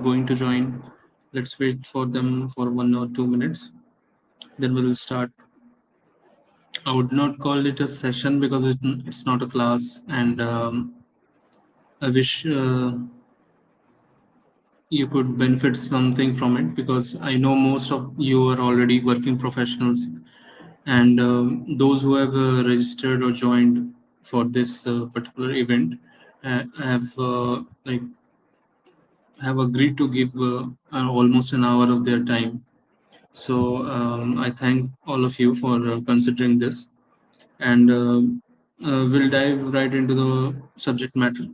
going to join. Let's wait for them for 1 or 2 minutes. Then we will start. I would not call it a session because it's not a class, and I wish you could benefit something from it, because I know most of you are already working professionals, and those who have registered or joined for this particular event like have agreed to give almost an hour of their time. So I thank all of you for considering this, and we'll dive right into the subject matter.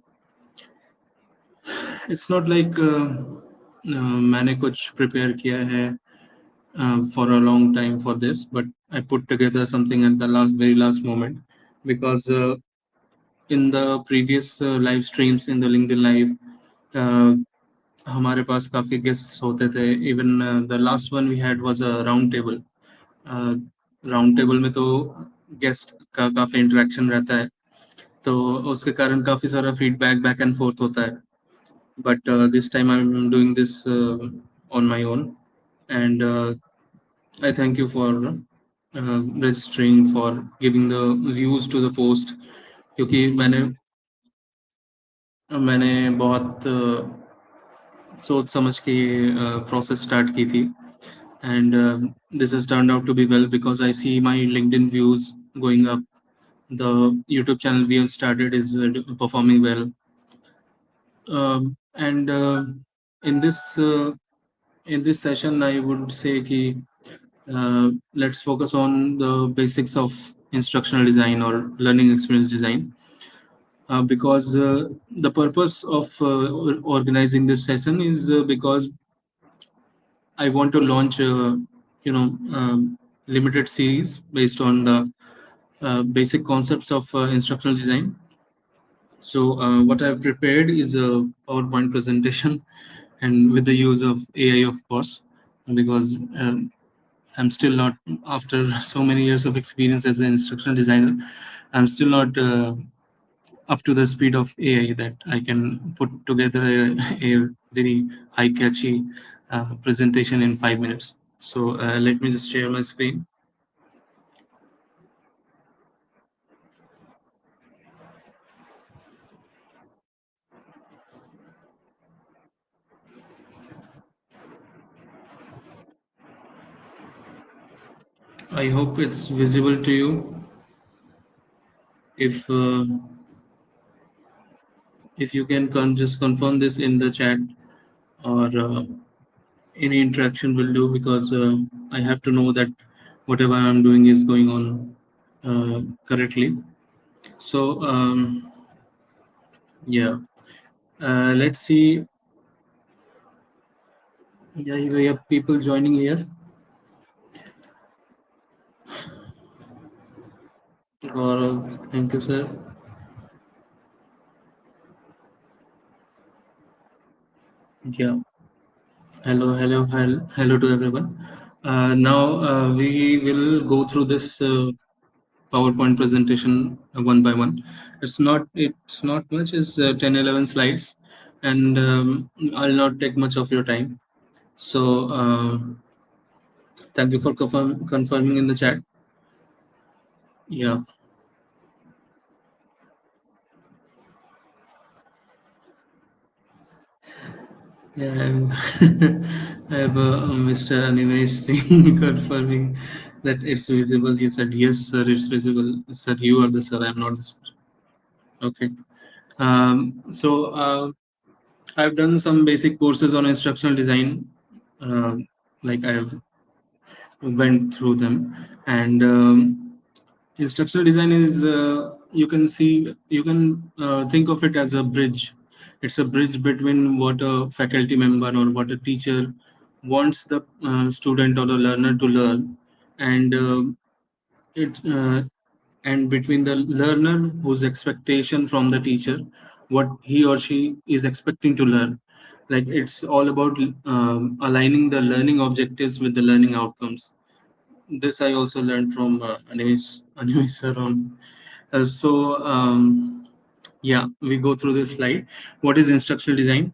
It's not like मैंने कुछ prepare किया है for a long time for this, but I put together something at the very last moment, because in the previous live streams in the LinkedIn live, हमारे पास काफ़ी guests होते थे. Even the last one we had was a round table. Round table में तो guest का काफ़ी interaction रहता है, तो उसके कारण काफ़ी सारा फीडबैक बैक एंड फोर्थ होता है. But this time I am doing this on my own, and I thank you for registering, for giving the views to the post, क्योंकि मैंने बहुत सोच समझ के प्रोसेस स्टार्ट की थी, and this has turned out to be well, because I see my LinkedIn views going up. The YouTube channel we have started is performing well, and in this uh, in this session I would say कि let's focus on the basics of instructional design or learning experience design, because the purpose of organizing this session is because I want to launch limited series based on the basic concepts of instructional design. So what I've prepared is a PowerPoint presentation, and with the use of AI, of course, because I'm still not, after so many years of experience as an instructional designer, I'm still not up to the speed of AI that I can put together a very high catchy presentation in 5 minutes. So let me just share my screen. I hope it's visible to you. If you can just confirm this in the chat, or any interaction will do, because I have to know that whatever I'm doing is going on correctly. So yeah, let's see. Yeah, we have people joining here. Gaurav, thank you, sir. Yeah, hello to everyone. Now we will go through this PowerPoint presentation one by one. It's not much. It's 10, 11 slides, and I'll not take much of your time. So thank you for confirming in the chat. Yeah, yeah. I have Mr. Animesh Singh confirming that it's visible. He said, "Yes, sir, it's visible." Sir, you are the sir. I'm not the sir. Okay. So I've done some basic courses on instructional design. Uh, like I've went through them, and instructional design is you can think of it as a bridge. It's a bridge between what a faculty member or what a teacher wants the student or the learner to learn, and it and between the learner whose expectation from the teacher, what he or she is expecting to learn. Like it's all about aligning the learning objectives with the learning outcomes. This I also learned from Animesh sir on. So yeah, we go through this slide. What is instructional design?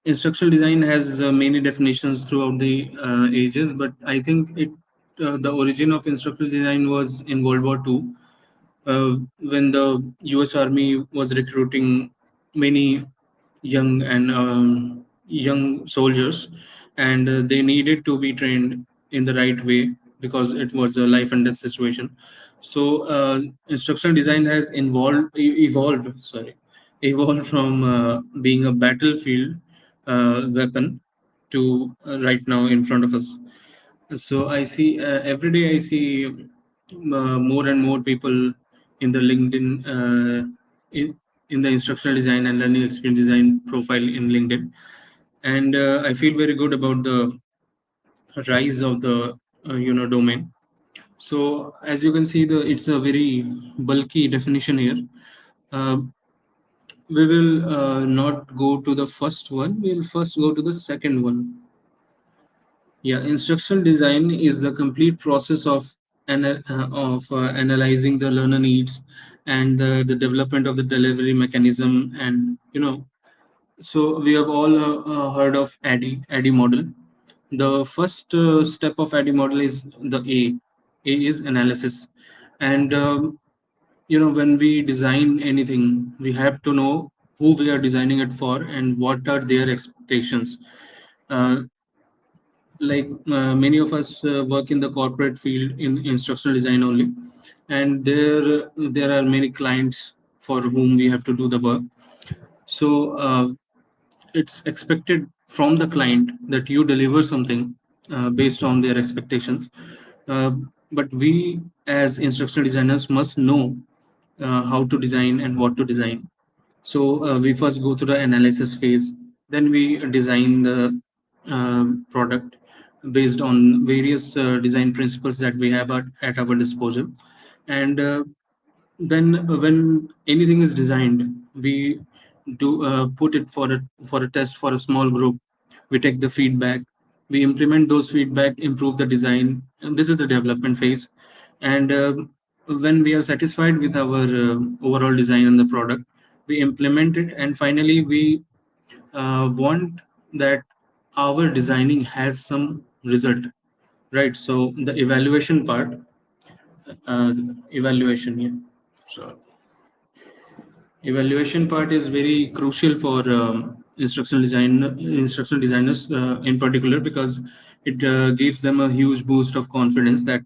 instructional design has many definitions throughout the ages, but I think the origin of instructional design was in World War II, when the U.S. Army was recruiting many young soldiers, and they needed to be trained in the right way because it was a life and death situation. So instructional design has evolved, evolved from being a battlefield weapon to right now in front of us. So I see every day I see more and more people in the LinkedIn, in the instructional design and learning experience design profile in LinkedIn, and I feel very good about the rise of the domain. So as you can see, it's a very bulky definition here. Uh, we will not go to the first one. We'll first go to the second one. Yeah, instructional design is the complete process of analyzing the learner needs and the development of the delivery mechanism. And so we have all heard of ADDIE model. The first step of ADDIE model is the A. A is analysis, and when we design anything, we have to know who we are designing it for and what are their expectations. Uh, like many of us work in the corporate field in instructional design only, and there are many clients for whom we have to do the work. So it's expected from the client that you deliver something based on their expectations, uh, but we as instructional designers must know how to design and what to design. So we first go through the analysis phase, then we design the product based on various design principles that we have at our disposal. And then when anything is designed, we do put it for a test for a small group. We take the feedback, we implement those feedback, improve the design, and this is the development phase. And when we are satisfied with our overall design and the product, we implement it, and finally we want that our designing has some result, right? So the evaluation part, evaluation, yeah. So evaluation part is very crucial for instructional designers in particular, because it gives them a huge boost of confidence that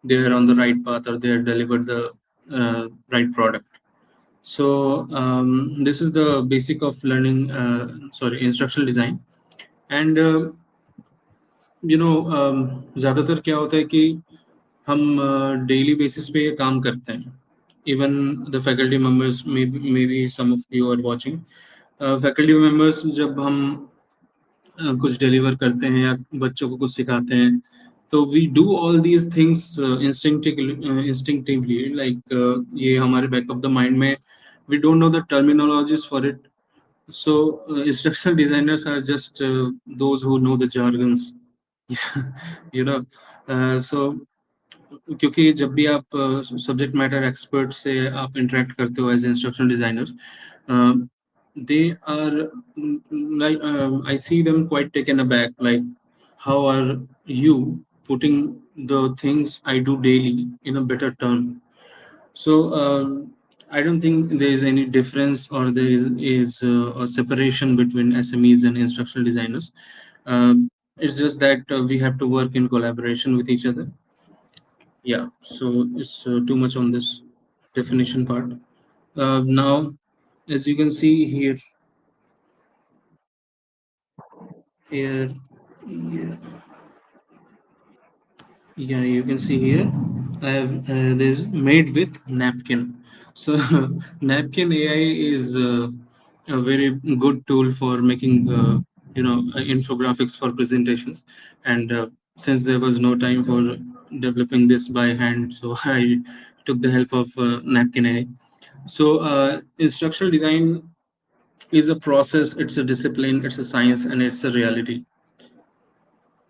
they are on the right path or they have delivered the right product. So this is the basic of learning, instructional design. And ज़्यादातर क्या होता है कि हम daily basis पे ये काम करते हैं. Even the faculty members, may be some of you are watching, faculty members जब हम कुछ डिलीवर करते हैं या बच्चों को कुछ सिखाते हैं, तो we do all these things instinctively, like ये हमारे बैक ऑफ द माइंड में, we don't know the terminologies for it. So instructional designers are just those who know the jargons. you know so क्योंकि जब भी आप subject matter expert से आप interact करते हो as instructional designers, they are like, I see them quite taken aback, like how are you putting the things I do daily in a better term. So I don't think there is any difference, or there is a separation between SMEs and instructional designers. It's just that we have to work in collaboration with each other. Yeah, so it's too much on this definition part. Now, as you can see here, here, yeah, yeah, you can see here, I have this made with napkin. So napkin AI is a very good tool for making infographics for presentations. And since there was no time for developing this by hand, so I took the help of napkin AI. So instructional design is a process, it's a discipline, it's a science, and it's a reality,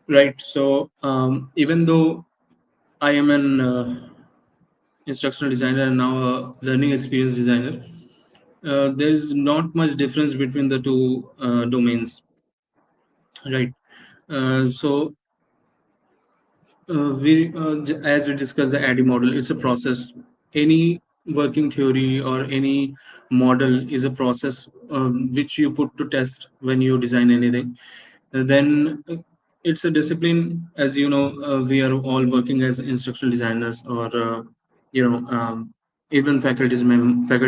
right? So even though I am an instructional designer and now a learning experience designer, there is not much difference between the two domains. right? So as we discussed the ADDIE model, it's a process. Any working theory or any model is a process which you put to test when you design anything. Then it's a discipline. As you know, we are all working as instructional designers, or even faculty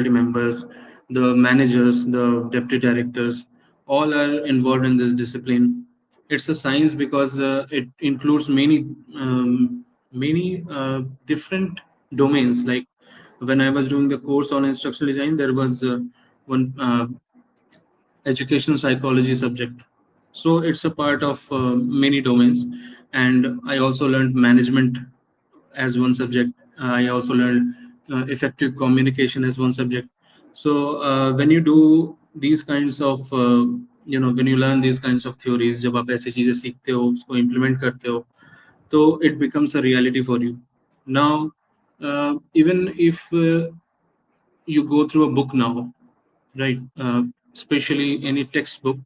members, the managers, the deputy directors, all are involved in this discipline. It's a science because it includes many different domains. Like when I was doing the course on instructional design, there was one education psychology subject. So it's a part of many domains. And I also learned management as one subject. I also learned effective communication as one subject. So when you do these kinds of when you learn these kinds of theories, जब आप ऐसी चीजें सीखते हो, उसको implement करते हो, तो it becomes a reality for you. Now, even if you go through a book now, right? Especially any textbook,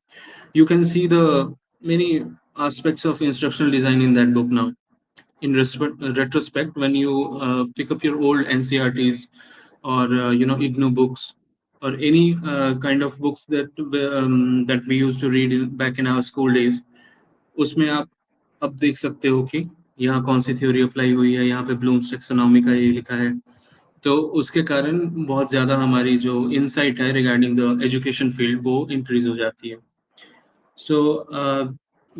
you can see the many aspects of instructional design in that book now. In retrospect, when you pick up your old NCRTs or IGNO books or any kind of books that we used to read back in our school days, उसमें आप अब देख सकते हो कि यहाँ कौन सी theory apply हुई है, यहाँ पे ब्लूम्स टेक्सोनॉमी का ये लिखा है. तो उसके कारण बहुत ज़्यादा हमारी जो इनसाइट है रिगार्डिंग द एजुकेशन फील्ड वो इंक्रीज हो जाती है. So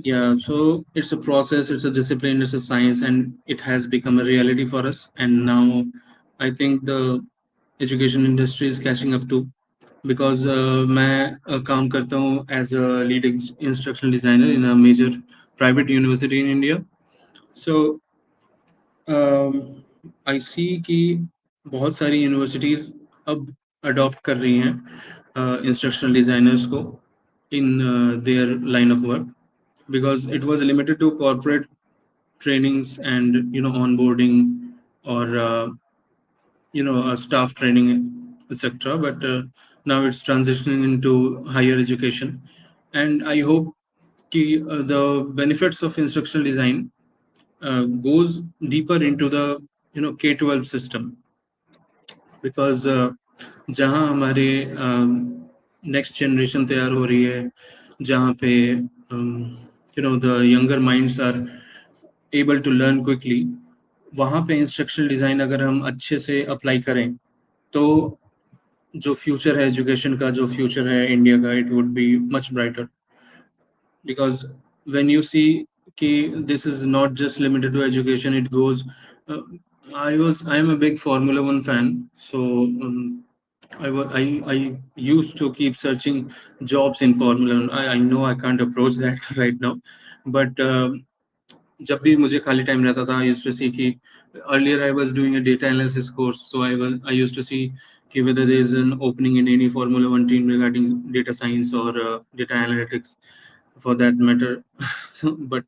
yeah, so it's a process, it's a discipline, it's a science, and it has become a reality for us. And now I think the education industry is catching up too, because मैं काम करता हूँ as a lead instructional designer in a major private university in India. So आई सी कि बहुत सारी universities अब adopt कर रही हैं इंस्ट्रक्शनल डिज़ाइनर्स को in their line of work, because it was limited to corporate trainings and onboarding or staff training, etc. But now it's transitioning into higher education, and I hope कि the benefits of instructional design goes deeper into the K-12 system, because जहाँ हमारे next generation तैयार हो रही है, जहाँ पे the younger minds are able to learn quickly, वहाँ पे इंस्ट्रक्शनल डिज़ाइन अगर हम अच्छे से अप्लाई करें, तो जो फ्यूचर है एजुकेशन का, जो फ्यूचर है इंडिया का, it would be much brighter. Because when you see कि this is not just limited to education, it goes uh, I am a big Formula One fan, so I used to keep searching jobs in Formula One. I know I can't approach that right now, but जब भी मुझे खाली time रहता था, I used to see कि earlier I was doing a data analysis course, so I used to see कि whether there is an opening in any Formula One team regarding data science or data analytics, for that matter. So, but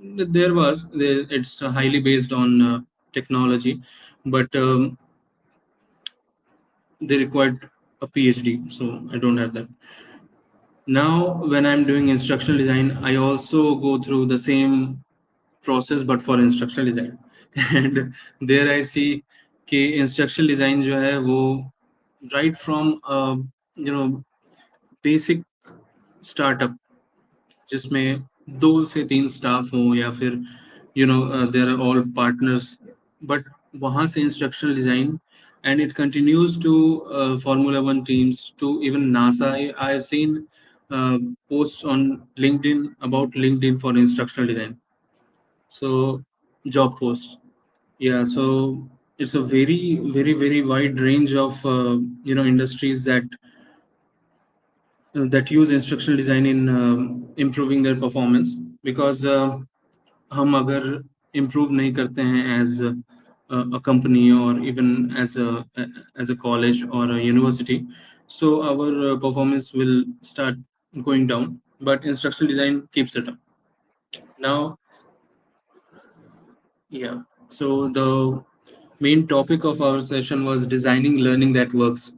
it's highly based on technology, but they required a PhD, so I don't have that. Now, when I'm doing instructional design, I also go through the same process but for instructional design. And there I see कि instructional design जो है वो right from you know basic startup, जिसमें 2 से 3 staff हों, या फिर there are all partners, but वहाँ से instructional design, and it continues to Formula One teams, to even NASA. I have seen posts on LinkedIn about LinkedIn for instructional design. So job posts. Yeah, so it's a very, very, very wide range of industries that use instructional design in improving their performance, because हम अगर improve नहीं करते हैं as a company or even as a college or a university, so our performance will start going down, but instructional design keeps it up. Now, yeah, so the main topic of our session was designing learning that works.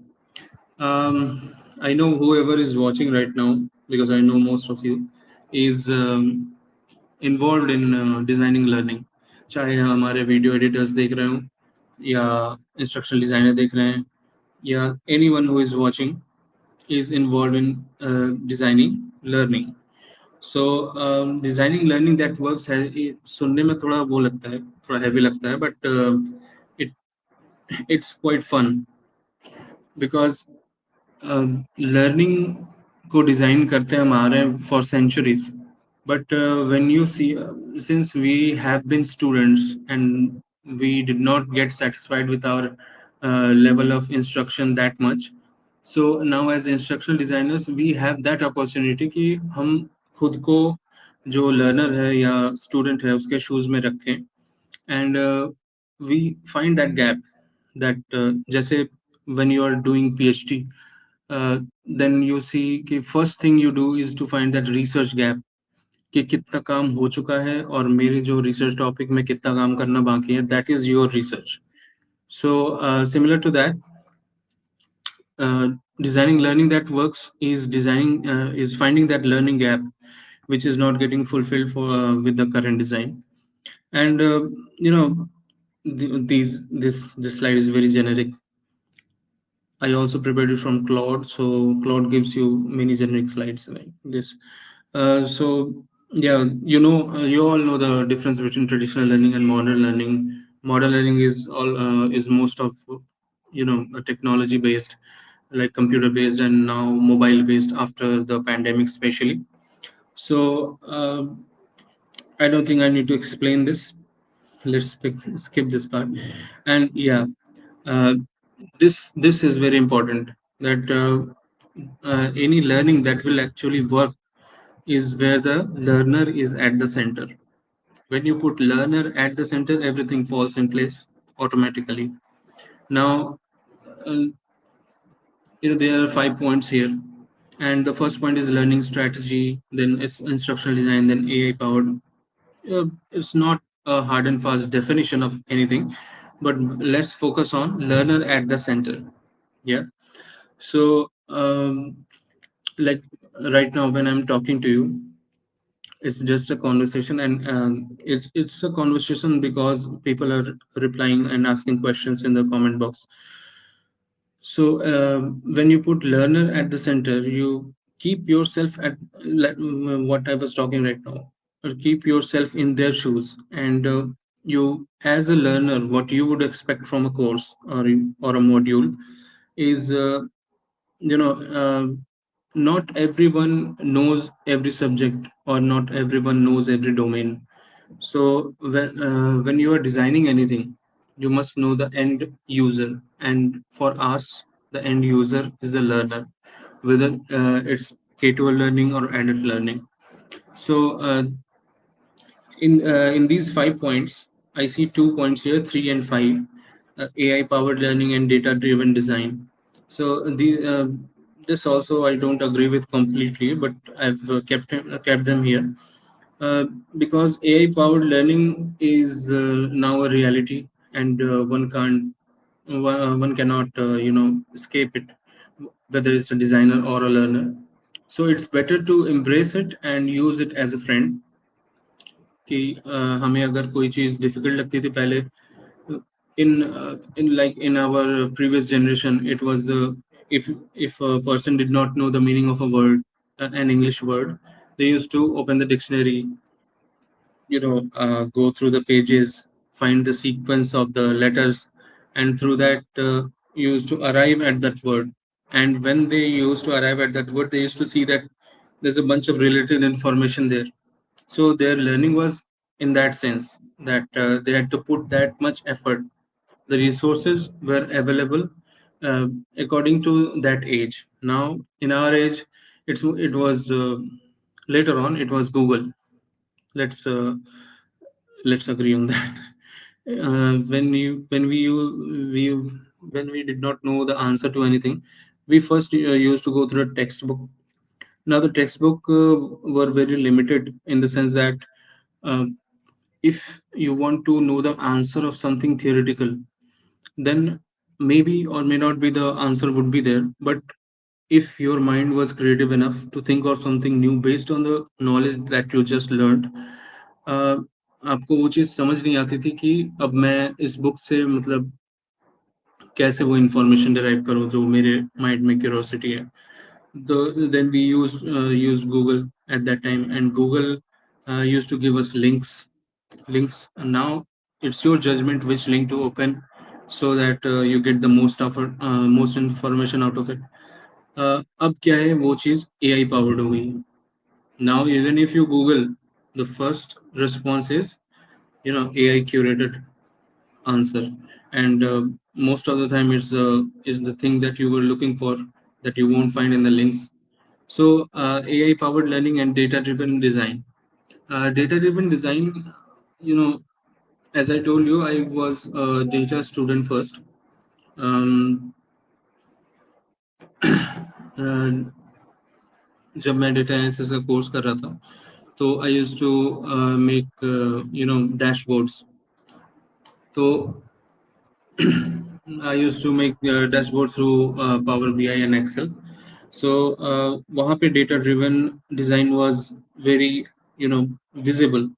I know whoever is watching right now, because I know most of you, is involved in designing learning. चाहे हमारे video editors देख रहे हो या instructional designer देख रहे हैं या anyone who is watching is involved in designing learning. So designing learning that works है, सुनने में थोड़ा वो लगता है, थोड़ा heavy लगता है, but it it's quite fun because learning को डिज़ाइन करते हम आ रहे हैं for centuries but when you see since we have been students and we did not get satisfied with our level of instruction that much, so now as instructional designers we have that opportunity कि हम खुद को जो learner है या student है उसके shoes में रखें and we find that gap that जैसे when you are doing PhD, then you see कि first thing you do is to find that research gap कि कितना काम हो चुका है और मेरे जो रिसर्च टॉपिक में कितना काम करना बाकी है, that is your research. So similar to that, uh, designing learning that works is designing is finding that learning gap which is not getting fulfilled for with the current design. And you know, this slide is very generic. I also prepared it from Claude, so Claude gives you many generic slides like this. So yeah, you all know the difference between traditional learning and modern learning. Modern learning is most of technology based, like computer based and now mobile based after the pandemic, especially. So I don't think I need to explain this. Let's skip this part. And yeah, uh, this is very important that any learning that will actually work is where the learner is at the center. When you put learner at the center, everything falls in place automatically. Now uh, there are 5 points here, and the first point is learning strategy, then it's instructional design, then AI powered. It's not a hard and fast definition of anything, but let's focus on learner at the center. Yeah. So, like right now, when I'm talking to you, it's just a conversation, and it's a conversation because people are replying and asking questions in the comment box. So when you put learner at the center, you keep yourself at what I was talking right now. Keep yourself in their shoes, and you, as a learner, what you would expect from a course or a module is, you know, not everyone knows every subject, or not everyone knows every domain. So when you are designing anything, you must know the end user, and for us, the end user is the learner, whether it's K-12 learning or adult learning. So in these 5 points, I see 2 points here, 3 and 5, AI powered learning and data driven design. So this also I don't agree with completely, but I've kept them here uh, because AI powered learning is now a reality, and one cannot escape it, whether it's a designer or a learner. So it's better to embrace it and use it as a friend. कि हमें अगर कोई चीज़ difficult लगती थी पहले, in our previous generation, it was if a person did not know the meaning of a word, an English word, they used to open the dictionary, go through the pages, find the sequence of the letters, and through that used to arrive at that word. And when they used to arrive at that word, they used to see that there's a bunch of related information there. So their learning was in that sense that they had to put that much effort. The resources were available according to that age. Now in our age, it was later on. It was Google. Let's uh, let's agree on that. We when we did not know the answer to anything, we first used to go through a textbook. Now the textbook were very limited in the sense that uh, if you want to know the answer of something theoretical, then maybe or may not be the answer would be there, but if your mind was creative enough to think of something new based on the knowledge that you just learned, uh, आपको वो चीज़ समझ नहीं आती थी कि अब मैं इस बुक से मतलब कैसे वो इन्फॉर्मेशन डिराइव करूँ जो मेरे माइंड में क्यूरोसिटी है. Then we used Google at that time, and Google used to give us links. And now it's your judgment which link to open, so that you get the most information out of it. अब क्या है, वो चीज़ AI powered हो गई है. Now even if you Google, the first response is, AI curated answer, and most of the time is the thing that you were looking for, that you won't find in the links. So AI powered learning and data driven design. Data driven design, you know as I told you, I was a data student first. um, जब मैं data analysis का course कर रहा था, तो I used to make dashboards. तो I used to make dashboards through Power BI and Excel. So वहाँ पे data driven design was very visible.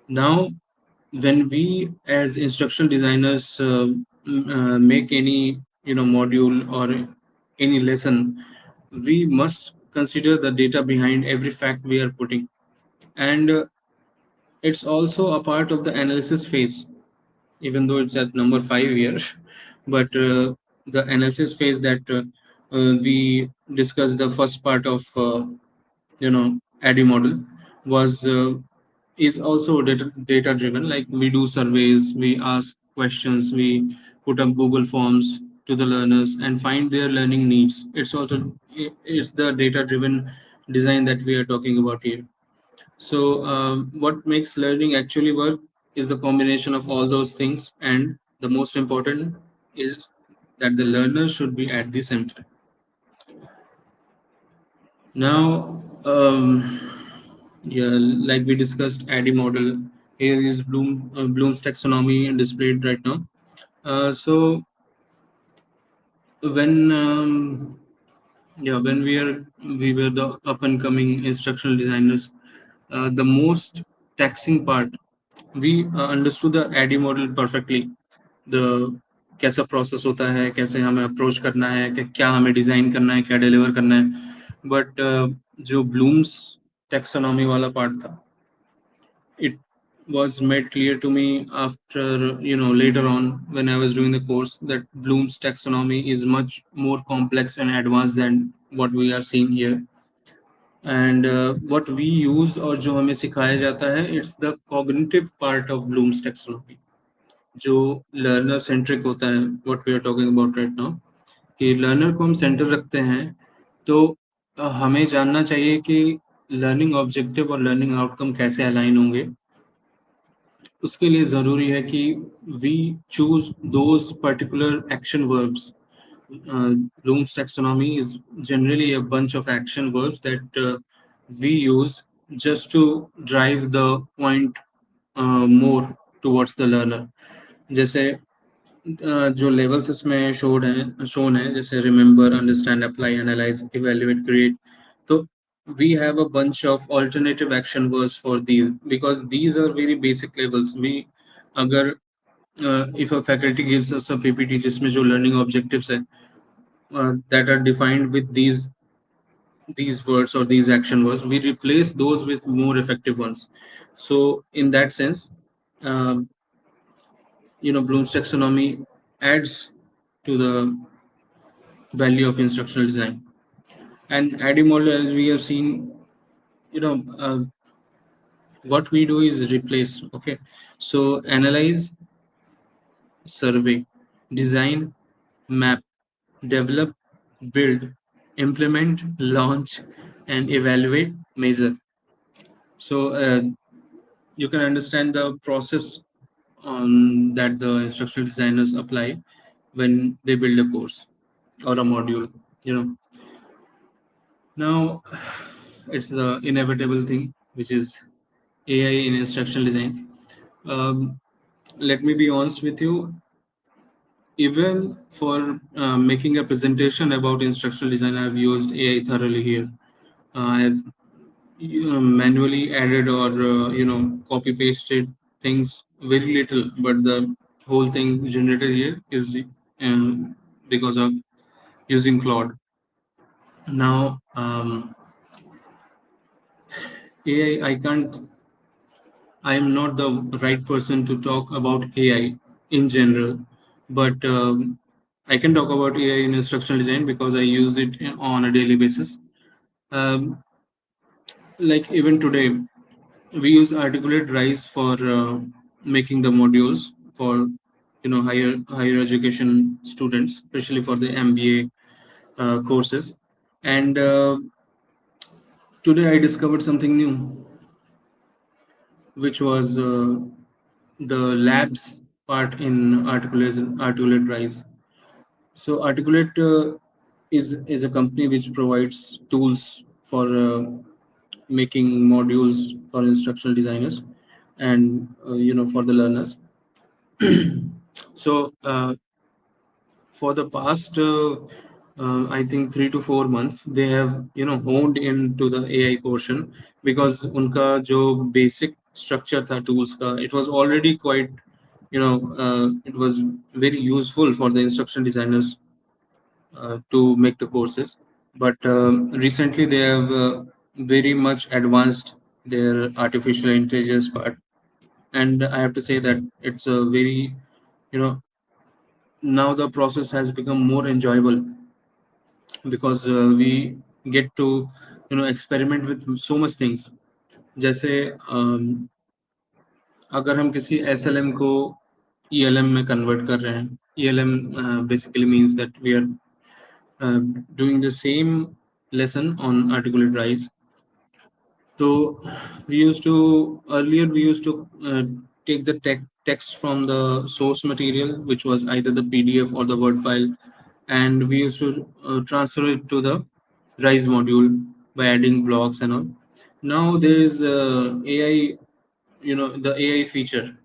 Now when we as instructional designers make any module or any lesson, we must consider the data behind every fact we are putting, and it's also a part of the analysis phase, even though it's at number 5 here. But the analysis phase that we discussed, the first part of ADDIE model was is also data driven. Like, we do surveys, we ask questions, we put up Google forms to the learners and find their learning needs. It's the data driven design that we are talking about here. So, what makes learning actually work is the combination of all those things, and the most important is that the learner should be at the center. Now, yeah, like we discussed, ADDIE model. Here is Bloom's taxonomy displayed right now. So, when when we were the up and coming instructional designers, the most taxing part, we understood the ADDIE model perfectly. The कैसा process होता है, कैसे हमें approach करना है, कि क्या हमें डिज़ाइन करना है, क्या डिलीवर करना है. बट जो ब्लूम्स टैक्सोनॉमी वाला पार्ट था, it was made clear to me after, later on, when I was doing the course, that Bloom's taxonomy is much more complex and advanced than what we are seeing here. And what we use, और जो हमें सिखाया जाता है, it's the cognitive part of Bloom's taxonomy, जो learner centric होता है, what we are talking about right now, कि learner को हम center रखते हैं. तो हमें जानना चाहिए कि learning objective और learning outcome कैसे align होंगे. उसके लिए ज़रूरी है कि we choose those particular action verbs. Bloom's taxonomy is generally a bunch of action verbs that we use just to drive the point more towards the learner. जैसे जो लेवल्स इसमें शोन है, जैसे remember, understand, apply, analyse, evaluate, create. तो we have a bunch of alternative action verbs for these, because these are very basic levels. We अगर if a faculty gives us a PPT जिसमें जो learning objectives है, that are defined with these words or these action words, we replace those with more effective ones. So in that sense, uh, Bloom's taxonomy adds to the value of instructional design. And ADDIE model, as we have seen, what we do is replace. Okay, so analyze, survey, design, map, develop, build, implement, launch, and evaluate, measure. So you can understand the process that the instructional designers apply when they build a course or a module. Now, it's the inevitable thing, which is AI in instructional design. Um, Let me be honest with you. Even for making a presentation about instructional design, I've used AI thoroughly here. I've manually added or copy pasted things very little, but the whole thing generated here is because of using Claude. Now, AI, I can't, I am not the right person to talk about AI in general, but I can talk about AI in instructional design because I use it on a daily basis. Um, like even today, we use articulate rise for making the modules for higher education students, especially for the MBA courses. And today I discovered something new, which was the labs part in articulate rise. So articulate is a company which provides tools for making modules for instructional designers and for the learners. So for the past I think 3 to 4 months, they have honed into the AI portion, because unka jo basic structure tha tools ka, it was already quite it was very useful for the instruction designers to make the courses. But recently they have very much advanced their artificial intelligence part, and I have to say that it's a very you know now the process has become more enjoyable, because we get to experiment with so much things. जैसे अगर हम किसी SLM को ELM में convert कर रहे हैं, ELM basically means that we are doing the same lesson on articulate rise. So we used to take the text from the source material, which was either the PDF or the Word file, and we used to transfer it to the Rise module by adding blocks and all. Now there is AI, the AI feature.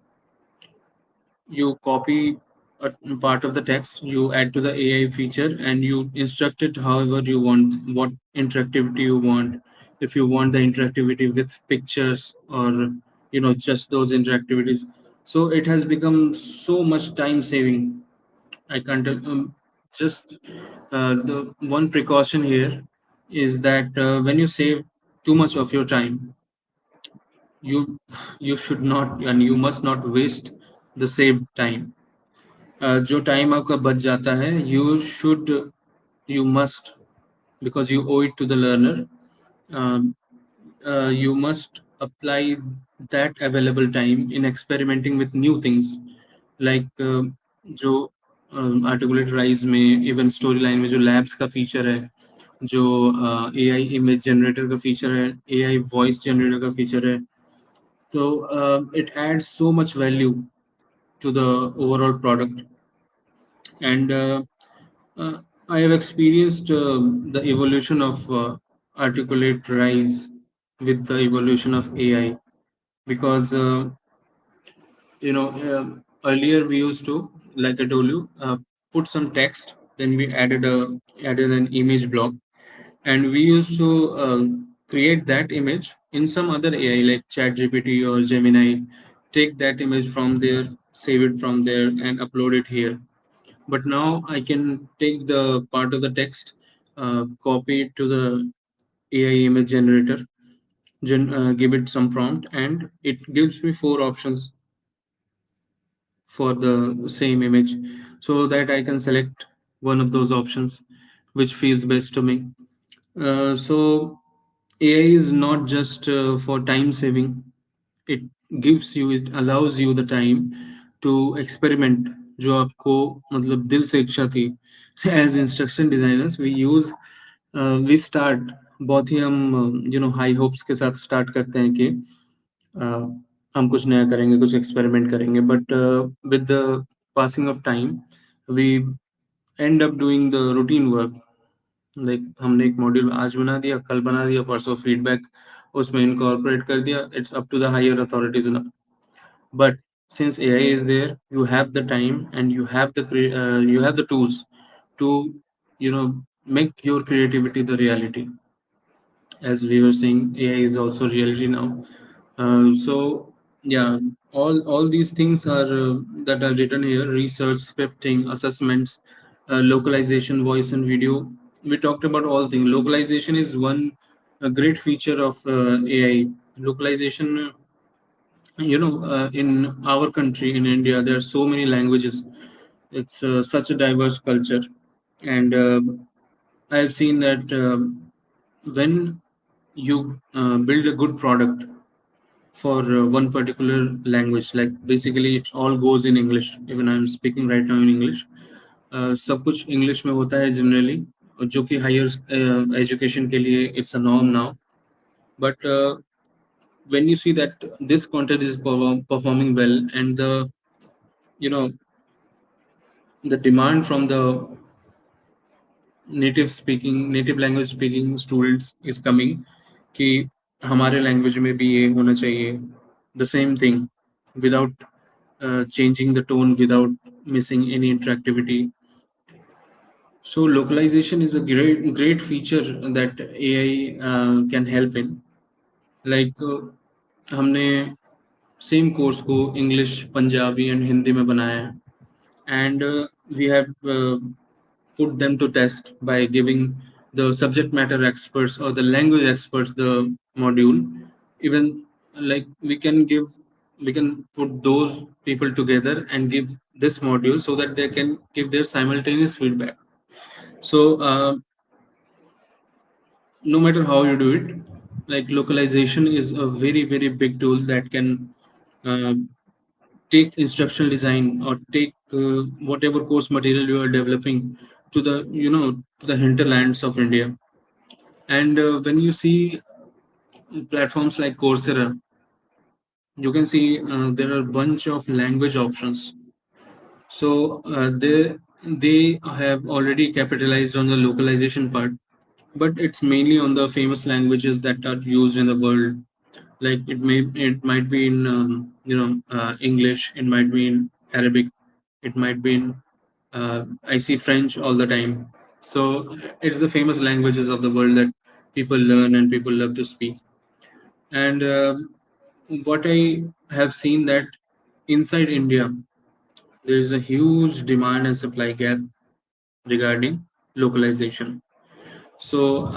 You copy a part of the text, you add to the AI feature, and you instruct it however you want, what interactivity you want. If you want the interactivity with pictures, or just those interactivities. So it has become so much time saving. I can't just the one precaution here is that when you save too much of your time, you you should not and you must not waste the saved time. जो time आपका बच जाता है, you must, because you owe it to the learner, um, you must apply that available time in experimenting with new things, like जो articulate rise में even story line में जो labs का फीचर है, जो AI इमेज जनरेटर का feature है, AI voice generator का फीचर है. So it adds so much value to the overall product. And uh, I have experienced the evolution of articulate rise with the evolution of AI, because earlier we used to, like I told you, put some text, then we added an image block, and we used to create that image in some other AI like ChatGPT or Gemini, take that image from there, save it from there, and upload it here. But now I can take the part of the text, copy it to the AI image generator, give it some prompt, and it gives me four options for the same image, so that I can select one of those options which feels best to me. So AI is not just for time saving. It allows you the time to experiment. जो आपको मतलब दिल से इच्छा थी. As instruction designers, we start बहुत ही हम high hopes के साथ स्टार्ट करते हैं कि हम कुछ नया करेंगे, कुछ एक्सपेरिमेंट करेंगे, but with the passing of time we end up doing the routine work. Like हमने एक मॉड्यूल आज बना दिया, कल बना दिया, परसों फीडबैक उसमें इनकॉर्पोरेट कर दिया. It's up to the higher authorities. But Since AI is there, you have the time and you have the tools to, make your creativity the reality. As we were saying, AI is also reality now. So yeah, all these things are that are written here: research, scripting, assessments, localization, voice and video. We talked about all things. Localization is one a great feature of AI. Localization, in our country, in India, there are so many languages. It's such a diverse culture, and I've seen that when you build a good product for one particular language, like basically it all goes in English. Even I'm speaking right now in English. सब कुछ English में होता है generally, जो कि higher education के लिए it's a norm now. But when you see that this content is performing well, and you know the demand from the native language speaking students is coming, कि हमारे language में भी ये होना चाहिए, the same thing, without changing the tone, without missing any interactivity. So localization is a great feature that AI can help in. Like हमने same course को English, Punjabi and Hindi में बनाया है, and we have put them to test by giving the subject matter experts or the language experts the module. Even like we can put those people together and give this module so that they can give their simultaneous feedback. So no matter how you do it, like localization is a very big tool that can uh, take instructional design or take whatever course material you are developing to the, to the hinterlands of India. And when you see platforms like Coursera, you can see there are a bunch of language options. So they have already capitalized on the localization part, but it's mainly on the famous languages that are used in the world. Like it might be in English, it might be in Arabic, it might be in I see French all the time. So it's the famous languages of the world that people learn and people love to speak. And what I have seen that inside India, there is a huge demand and supply gap regarding localization. So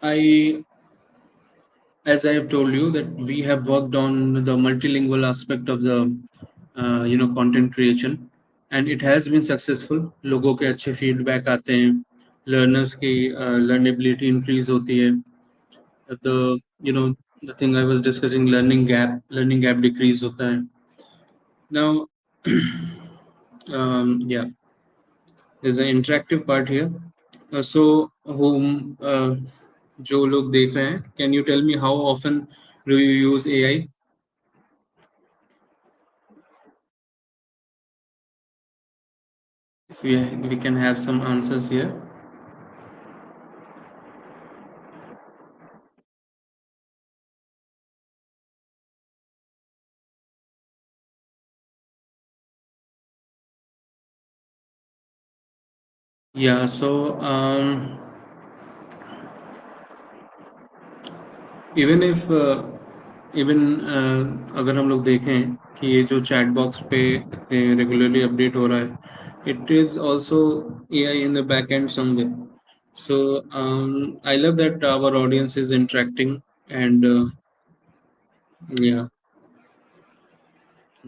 I as I have told you that we have worked on the multilingual aspect of the content creation, and it has been successful. लोगों के अच्छे feedback आते हैं, learners की learnability increase होती है, the the thing I was discussing, learning gap decrease होता है. Now yeah, there's an interactive part here. So whom जो लोग देख रहे हैं, can you tell me how often do you use AI? If we can have some answers here. Yeah, so even if even अगर हम लोग देखें कि ये जो चैट बॉक्स पे रेगुलरली अपडेट हो रहा है, it is also AI in the back end somewhere. So I love that our audience is interacting, and yeah,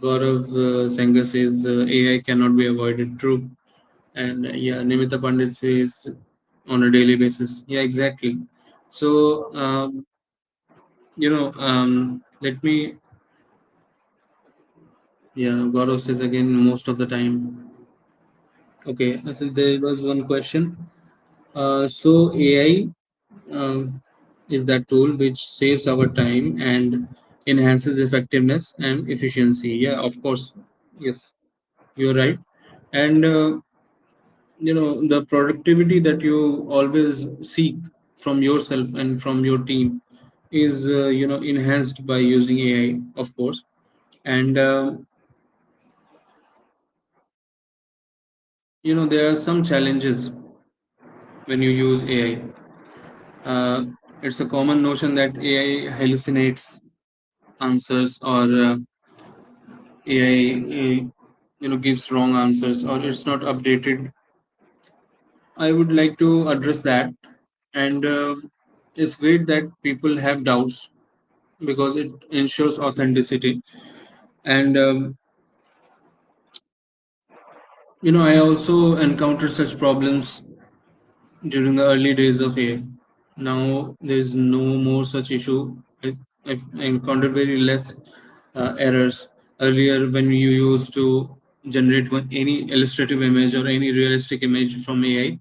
Gaurav Senga says AI cannot be avoided. True. And yeah, Nimita Pandit says on a daily basis. Yeah, exactly. So let me. Yeah, Gaurav says again most of the time. Okay, I think there was one question. So AI is that tool which saves our time and enhances effectiveness and efficiency. Yeah, of course. Yes, you're right. And the productivity that you always seek from yourself and from your team is enhanced by using AI, of course. And there are some challenges when you use AI. It's a common notion that AI hallucinates answers, or AI gives wrong answers, or it's not updated. I would like to address that. And it's great that people have doubts because it ensures authenticity. And I also encountered such problems during the early days of AI. Now there's no more such issue. I've encountered very less errors. Earlier, when you used to generate any illustrative image or any realistic image from AI,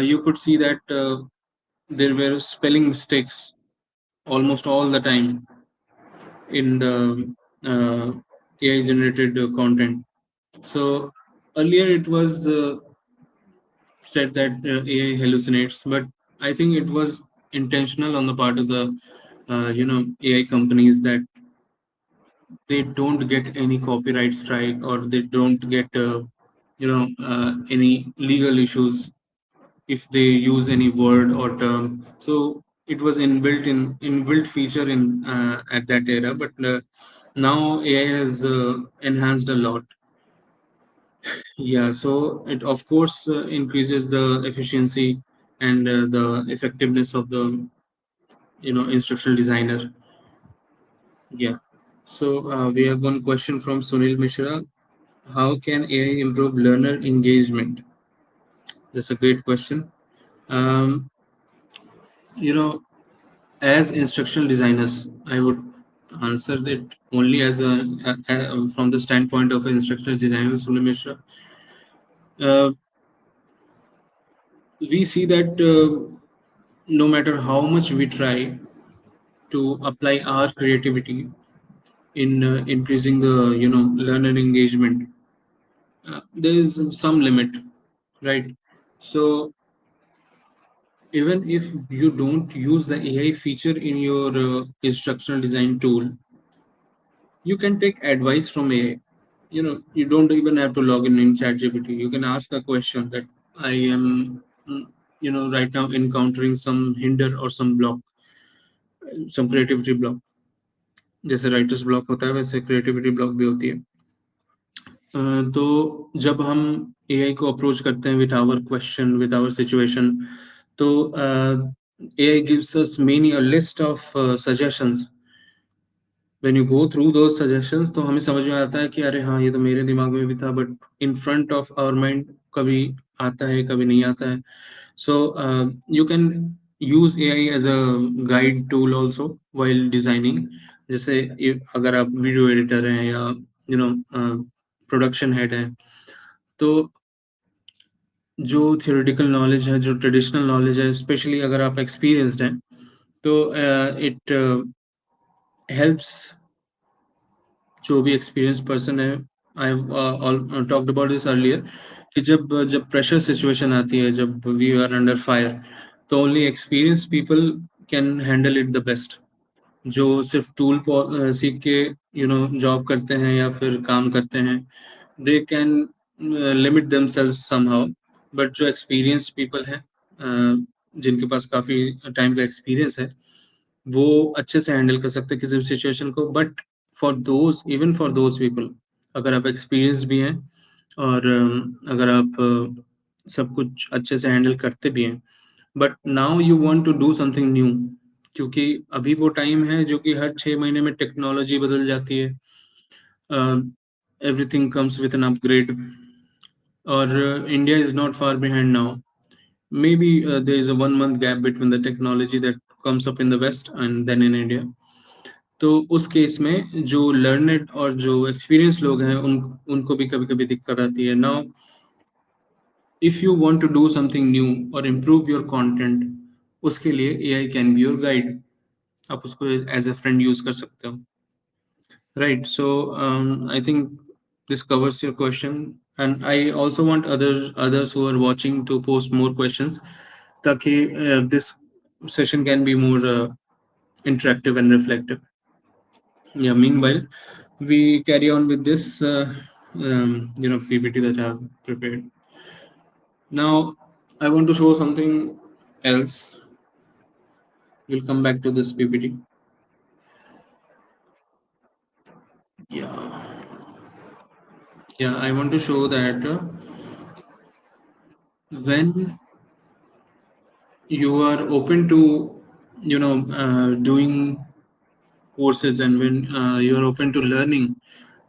you could see that there were spelling mistakes almost all the time in the AI generated content. So earlier it was said that AI hallucinates, but I think it was intentional on the part of the AI companies, that they don't get any copyright strike, or they don't get any legal issues if they use any word or term. So it was inbuilt feature in at that era, but now AI has enhanced a lot. Yeah, so it of course increases the efficiency and the effectiveness of the instructional designer. Yeah. So we have one question from Sunil Mishra. How can AI improve learner engagement? That's a great question. Um, you know, as instructional designers, I would answer that only as from the standpoint of an instructional designer, Sunil Mishra. Uh, we see that no matter how much we try to apply our creativity in increasing the learner engagement, there is some limit, right? So even if you don't use the AI feature in your instructional design tool, you can take advice from AI. You don't even have to log in ChatGPT. You can ask a question that I am, right now encountering some hinder or some block, some creativity block. जैसे writers block होता है वैसे creativity block भी होती है. तो जब हम एआई को अप्रोच करते हैं with our question, with our situation, तो AI gives us many a list of suggestions. When you go through those suggestions, तो हमें समझ में आता है कि अरे हाँ, ये तो मेरे दिमाग में भी था, but in front of our mind कभी आता है, कभी नहीं आता है. So you can use AI as a guide tool also while designing. जैसे अगर आप वीडियो एडिटर हैं या प्रोडक्शन हेड है, तो जो थियोरेटिकल नॉलेज है, जो ट्रेडिशनल नॉलेज है, स्पेशली अगर आप एक्सपीरियंस्ड हैं, तो इट हेल्प्स जो भी एक्सपीरियंस पर्सन है. I talked about this earlier कि जब जब प्रेशर सिचुएशन आती है, जब वी आर अंडर फायर, तो only experience people can handle it the best. जो सिर्फ टूल सीख के जॉब करते हैं या फिर काम करते हैं, they can limit themselves somehow. But जो एक्सपीरियंस पीपल हैं, जिनके पास काफ़ी टाइम का एक्सपीरियंस है, वो अच्छे से हैंडल कर सकते हैं किसी भी सिचुएशन को. But for those, even for those people, अगर आप एक्सपीरियंस भी हैं और अगर आप सब कुछ अच्छे से हैंडल करते भी हैं, but now you want to do something new, क्योंकि अभी वो टाइम है जो कि हर 6 महीने में टेक्नोलॉजी बदल जाती है. Everything comes with an upgrade, और India is not far behind now. Maybe there is a 1 month gap between the technology that comes up in the West and then in India. तो उस case में जो learned और जो experience लोग हैं, उनको भी कभी कभी दिक्कत आती है. Now if you want to do something new और इम्प्रूव योर कंटेंट, उसके लिए AI can be your guide. आप उसको एज ए फ्रेंड यूज कर सकते हो. Right. So I think this covers your question, and I also want others who are watching to post more questions, ताकि this session can be more interactive and reflective. Yeah, meanwhile, we carry on with this PPT that I have prepared. Now I want to show something else. We'll come back to this PPT. Yeah, yeah. I want to show that when you are open to doing courses, and when you are open to learning,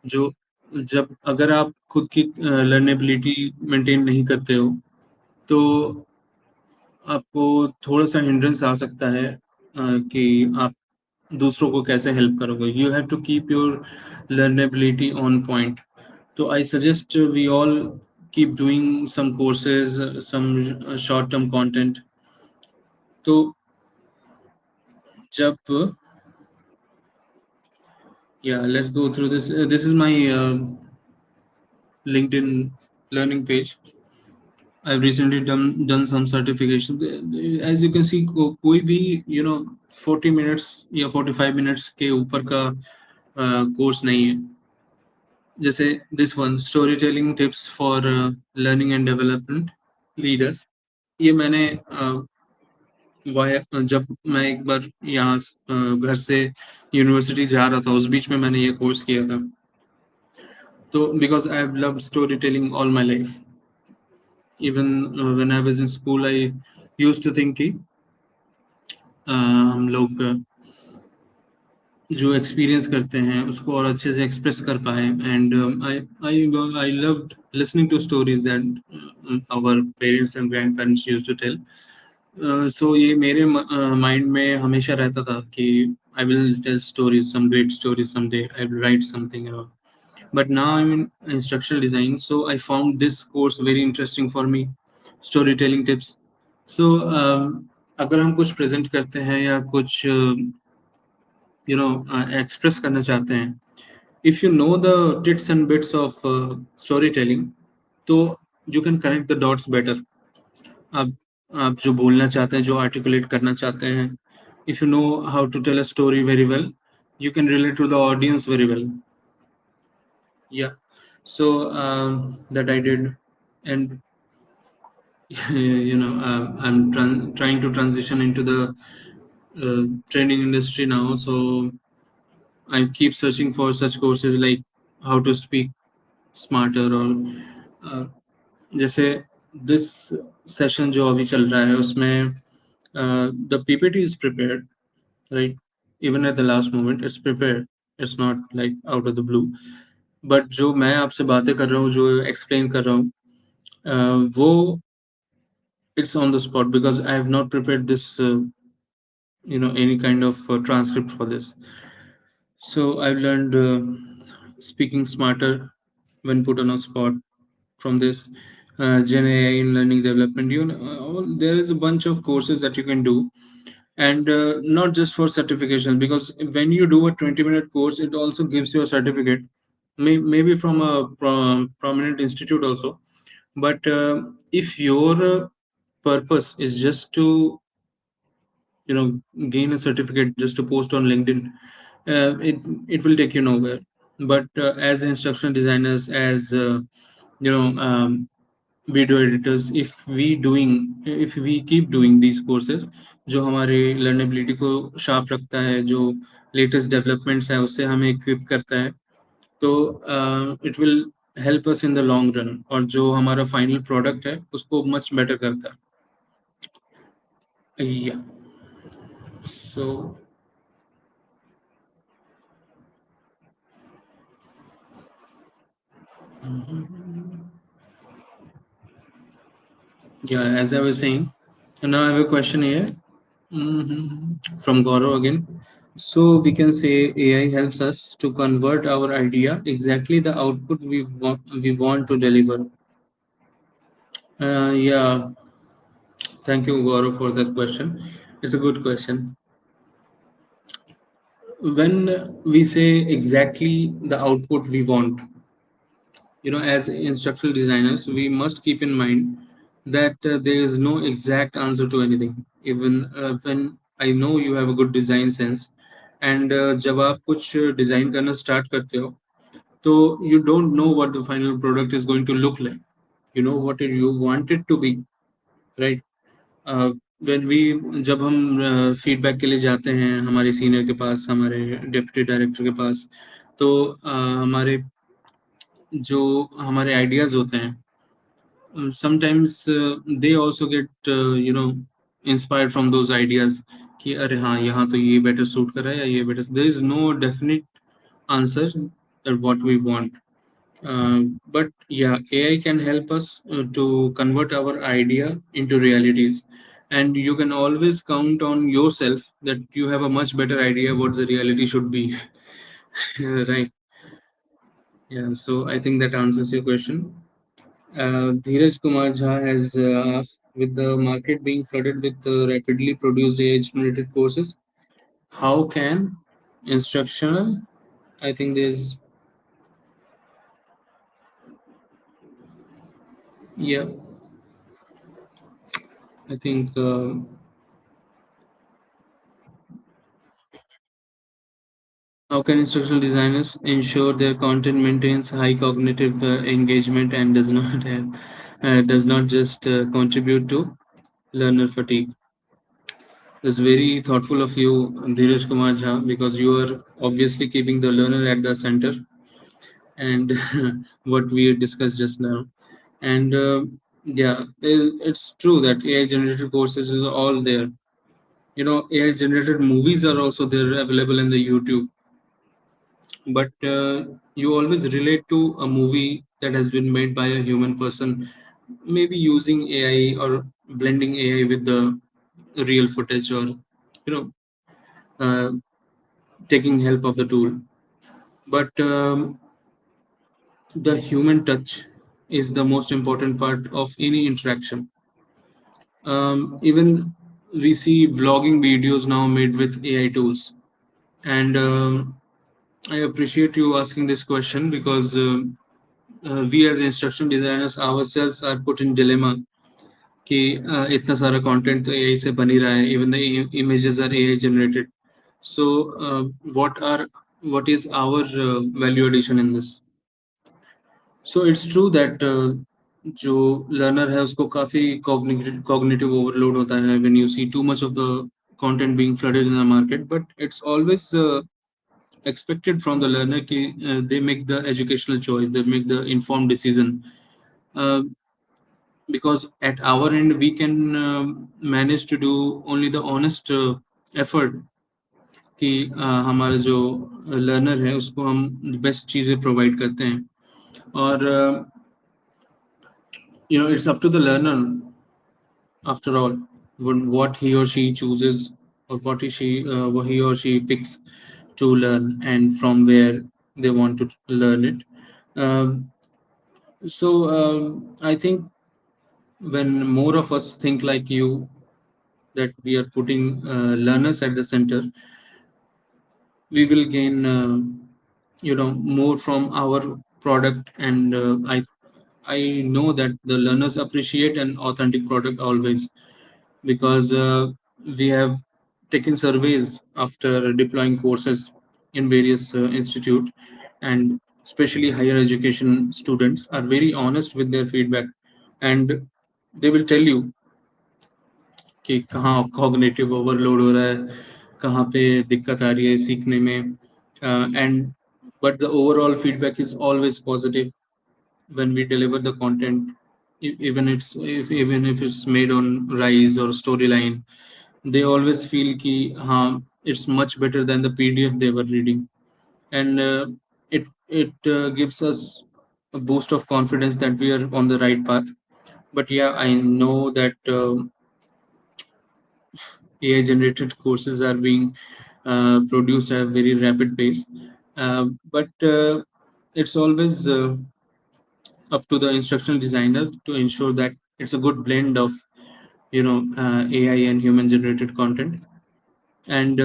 जो जब अगर आप खुद की लर्नेबिलिटी maintain नहीं करते हो, तो आपको थोड़ा सा हिंड्रेंस आ सकता है कि आप दूसरों को कैसे हेल्प करोगे. You have to keep your learnability on point. तो I suggest we all keep doing some courses, some short term content. तो जब yeah, let's go through this. This is my LinkedIn learning page. I've recently done some certification. As you can see, कोई भी 40 minutes या 45 minutes के ऊपर का course नहीं है. जैसे this one, storytelling tips for learning and development leaders. ये मैंने जब मैं एक बार यहाँ घर से यूनिवर्सिटी जा रहा था, उस बीच में मैंने ये कोर्स किया था. तो because I have loved storytelling all my life. Even when I was in school, I used to think कि हम लोग जो एक्सपीरियंस करते हैं उसको और अच्छे से एक्सप्रेस कर पाए. And I loved listening to stories that our parents and grandparents used to tell. So ये मेरे माइंड में हमेशा रहता था कि I will tell stories, some great stories someday. I will write something. But now I'm in instructional design, so I found this course very interesting for me. Storytelling tips. So अगर हम कुछ present करते हैं या कुछ express करना चाहते हैं, if you know the tits and bits of storytelling, तो you can connect the dots better. आप आप जो बोलना चाहते हैं, जो आर्टिकुलेट करना चाहते हैं, if you know how to tell a story very well, you can relate to the audience very well. Yeah. So that I did. And I'm trying to transition into the training industry now. So I keep searching for such courses like how to speak smarter, or जैसे this session जो अभी चल रहा है उसमें the PPT is prepared, right? Even at the last moment it's prepared. It's not like out of the blue. But जो मैं आपसे बातें कर रहा हूँ, जो explain कर रहा हूँ, वो it's on the spot, because I have not prepared this any kind of transcript for this. So I've learned speaking smarter when put on a spot from this. Gen AI in learning development. There is a bunch of courses that you can do, and not just for certification, because when you do a 20-minute course, it also gives you a certificate, maybe from a prominent institute also. But if your purpose is just to gain a certificate, just to post on LinkedIn, it will take you nowhere. But as instructional designers, as video editors, if we keep doing these courses, जो हमारे लर्नेबिलिटी को sharp रखता है, जो latest developments है उससे हमें equip करता है, तो it will help us in the long run, और जो हमारा फाइनल प्रोडक्ट है उसको मच बेटर करता है. या सो yeah, as I was saying, and now I have a question here. From Gaurav again. So we can say AI helps us to convert our idea exactly the output we want to deliver. Yeah, thank you, Gaurav, for that question. It's a good question. When we say exactly the output we want, as instructional designers, we must keep in mind that there is no exact answer to anything. Even when I know you have a good design sense, and जब आप कुछ design करना start करते हो, So you don't know what the final product is going to look like. You know what you want it to be, right? When we जब हम feedback के लिए जाते हैं हमारे सीनियर के पास, हमारे डिप्टी डायरेक्टर के पास, तो हमारे जो हमारे आइडियाज होते हैं, sometimes they also get inspired from those ideas कि अरे हाँ यहाँ तो ये better suit कर रहा है या ये better. There is no definite answer that what we want. But yeah, AI can help us to convert our idea into realities, and you can always count on yourself that you have a much better idea what the reality should be. Right? Yeah. So I think that answers your question. Dheeraj Kumar Jha has asked, with the market being flooded with rapidly produced AI-generated courses, how can instructional? I think there's, yeah, I think how can instructional designers ensure their content maintains high cognitive engagement and does not just contribute to learner fatigue? It's very thoughtful of you, Dheeraj Kumar Jha, because you are obviously keeping the learner at the center, and what we discussed just now. And yeah, it's true that AI generated courses is all there. You know, AI generated movies are also there available in the YouTube, but you always relate to a movie that has been made by a human person, maybe using AI or blending AI with the real footage, or you know, uh, taking help of the tool. But the human touch is the most important part of any interaction. Even we see vlogging videos now made with AI tools, and I appreciate you asking this question because we as instruction designers ourselves are put in dilemma कि इतना सारा content तो AI से बन ही रहा है, even the images are AI generated. So what is our value addition in this? So it's true that जो learner है उसको काफी cognitive overload होता है when you see too much of the content being flooded in the market, but it's always expected from the learner कि they make the educational choice, they make the informed decision. uh, because at our end we can manage to do only the honest effort कि हमारा जो learner है उसको हम best चीज़ें provide करते हैं. और it's up to the learner after all what he or she chooses, or what he or she picks to learn and from where they want to learn it. um, I think when more of us think like you, that we are putting learners at the center, we will gain more from our product. And I know that the learners appreciate an authentic product always, because we have taken surveys after deploying courses in various institute, and especially higher education students are very honest with their feedback, and they will tell you कि कहाँ cognitive overload हो रहा है, कहाँ पे दिक्कत आ रही है सीखने में. And but the overall feedback is always positive when we deliver the content, even if it's made on rise or storyline. They always feel कि हाँ, it's much better than the PDF they were reading. And it gives us a boost of confidence that we are on the right path. But yeah, I know that AI generated courses are being produced at a very rapid pace. But it's always up to the instructional designer to ensure that it's a good blend of AI and human generated content. And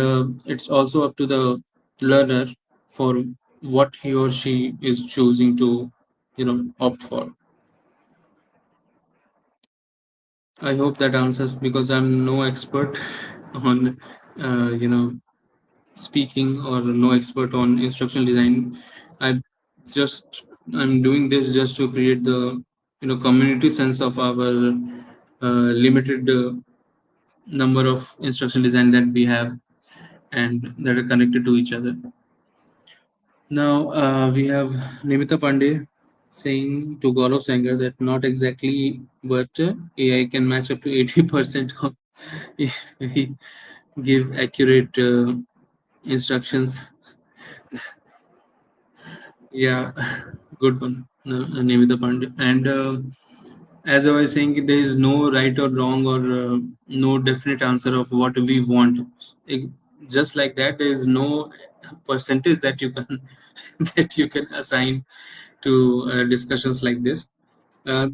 it's also up to the learner for what he or she is choosing to opt for. I hope that answers, because I'm no expert on you know speaking, or no expert on instructional design. I just I'm doing this just to create the community sense of our limited number of instruction design that we have and that are connected to each other. Now we have Nimita Pandey saying to Gaurav Sanger that not exactly, but AI can match up to 80% of if we give accurate instructions. Yeah, good one, Nimita Pandey. And as I was saying, there is no right or wrong or no definite answer of what we want. It- just like that, there is no percentage that you can that you can assign to discussions like this. Uh,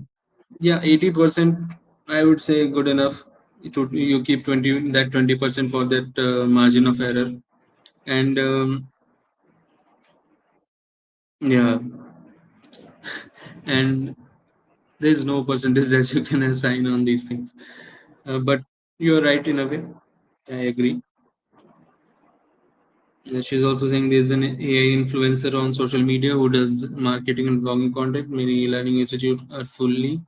yeah, 80%, I would say good enough. You keep 20% for that margin of error, and yeah, and there is no percentage that you can assign on these things. But you are right in a way. I agree. She's also saying there's an AI influencer on social media who does marketing and blogging content. Many learning institutes are fully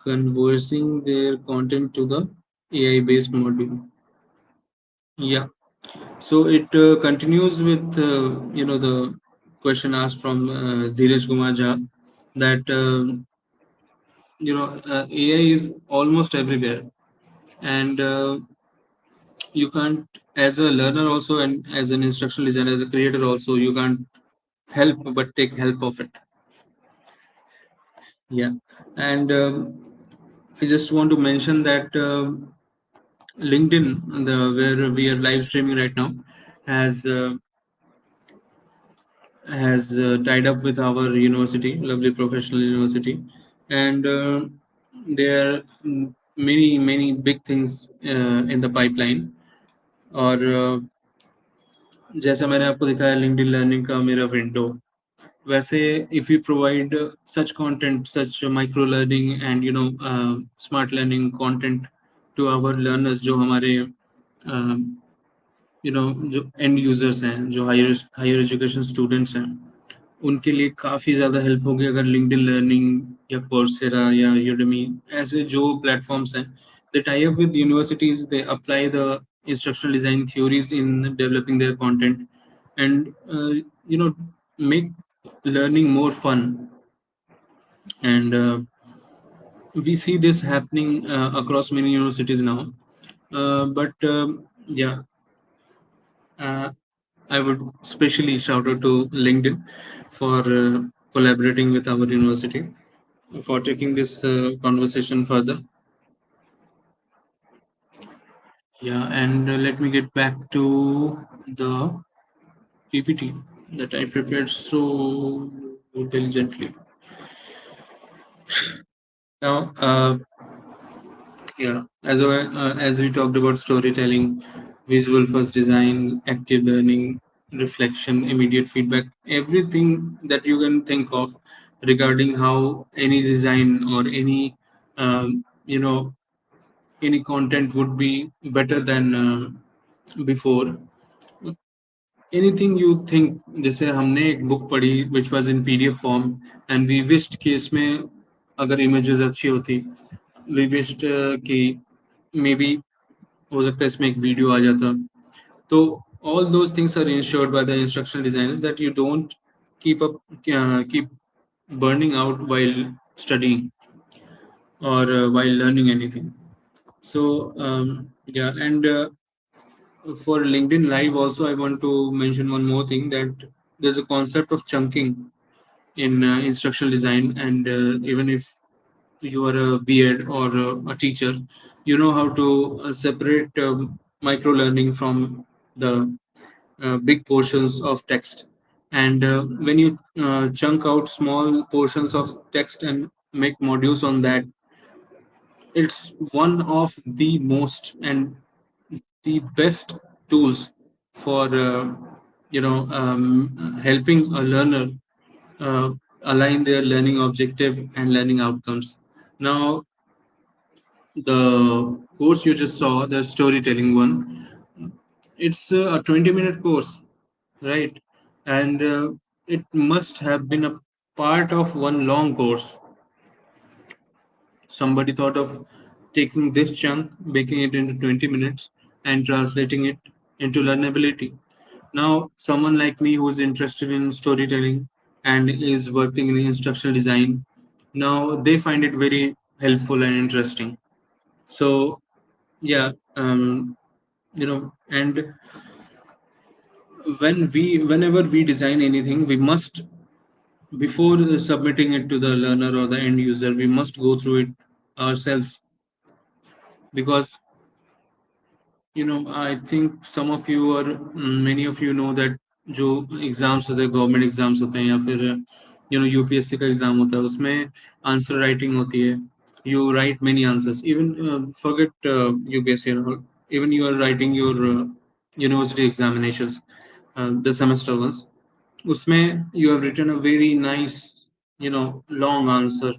conversing their content to the AI-based module. Yeah. So it continues with the question asked from Dheeraj Kumar Jha that AI is almost everywhere, and you can't, as a learner also and as an instructional designer, as a creator also, you can't help but take help of it. Yeah, and I just want to mention that LinkedIn, the where we are live streaming right now, has tied up with our university, lovely professional university, and there are many big things in the pipeline. और जैसा मैंने आपको दिखाया LinkedIn learning का मेरा window, वैसे if we provide such content, such micro learning and smart learning content to our learners, जो हमारे जो एंड यूजर्स हैं, जो हायर एजुकेशन स्टूडेंट्स हैं, उनके लिए काफ़ी ज़्यादा हेल्प होगी अगर लिंक्डइन लर्निंग या कोर्सेरा या यूडेमी ऐसे जो प्लेटफॉर्म्स हैं, they tie up with universities, they apply the instructional design theories in developing their content and make learning more fun, and we see this happening across many universities now, but yeah, uh, I would especially shout out to LinkedIn for collaborating with our university for taking this conversation further. Yeah, and let me get back to the PPT that I prepared so diligently. Now, yeah, as we talked about storytelling, visual first design, active learning, reflection, immediate feedback, everything that you can think of regarding how any design or any any content would be better than before. Anything you think, जैसे हमने एक book पढ़ी which was in PDF form and we wished कि इसमें अगर images अच्छी होती, we wished कि maybe हो सकता है इसमें एक वीडियो आ जाता, तो all those things are ensured by the instructional designers that you don't keep burning out while studying or while learning anything. So yeah, and for LinkedIn Live also, I want to mention one more thing, that there's a concept of chunking in instructional design, and even if you are a BEd or a teacher, you know how to separate micro learning from the big portions of text. And when you chunk out small portions of text and make modules on that, it's one of the most and the best tools for helping a learner uh, align their learning objective and learning outcomes. Now, the course you just saw, the storytelling one, it's a 20-minute course, right? And it must have been a part of one long course. Somebody thought of taking this chunk, making it into 20 minutes, and translating it into learnability. Now, someone like me who is interested in storytelling and is working in instructional design, now they find it very helpful and interesting. So, yeah, and whenever we design anything, we must, before submitting it to the learner or the end user, we must go through it ourselves, because I think some of you or many of you know that जो exams होते हैं, government exams होते हैं या फिर UPSC का exam होता है, उसमें आंसर राइटिंग होती है. You write many answers, even forget UPSC and all. Even you are writing your university examinations, the semester ones. उसमें you have written a very nice, long answer.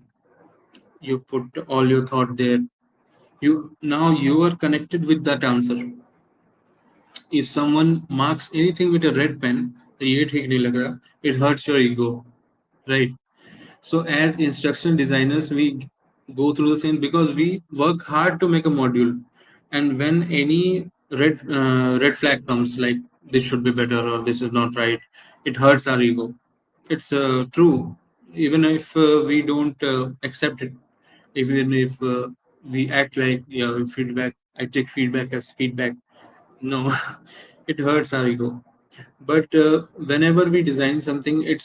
You put all your thought there. You are connected with that answer. If someone marks anything with a red pen, तो ये ठीक नहीं लग रहा, it hurts your ego, right? So as instructional designers, we go through the same because we work hard to make a module, and when any red flag comes, like this should be better or this is not right, it hurts our ego. It's true, even if we don't accept it, even if we act like, yeah, feedback, I take feedback as feedback. No, it hurts our ego. But whenever we design something, it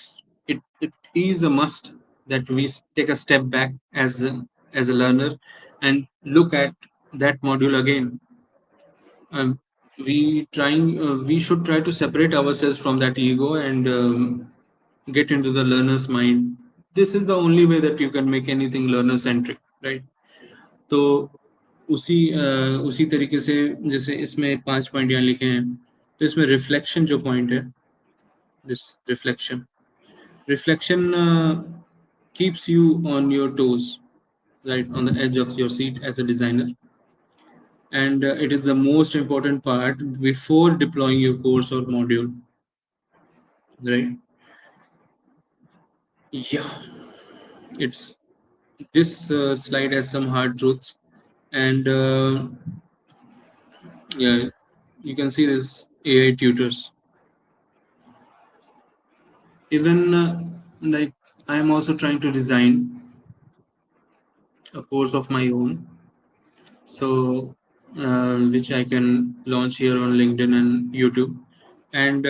is a must that we take a step back as a learner and look at that module again. Um, we should try to separate ourselves from that ego and get into the learner's mind. This is the only way that you can make anything learner centric, right? तो उसी तरीके से, जैसे इसमें 5 point यहाँ लिखे हैं, तो इसमें रिफ्लेक्शन जो पॉइंट है, this reflection keeps you on your toes, right, on the edge of your seat as a designer, and it is the most important part before deploying your course or module, right? Yeah, it's this slide has some hard truths, and yeah, you can see this AI tutors. Even like I am also trying to design a course of my own, so which I can launch here on LinkedIn and YouTube, and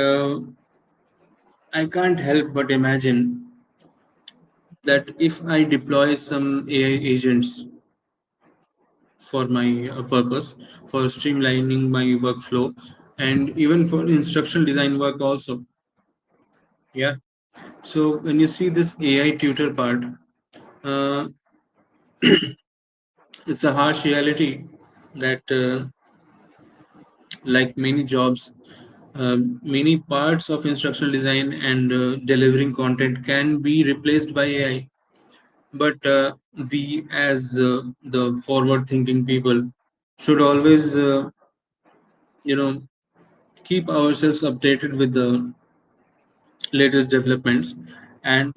I can't help but imagine that if I deploy some AI agents for my purpose, for streamlining my workflow, and even for instructional design work also. Yeah. So when you see this AI tutor part, uh, it's a harsh reality that like many jobs, many parts of instructional design and delivering content can be replaced by AI. But we, as the forward-thinking people, should always, you know, keep ourselves updated with the latest developments. And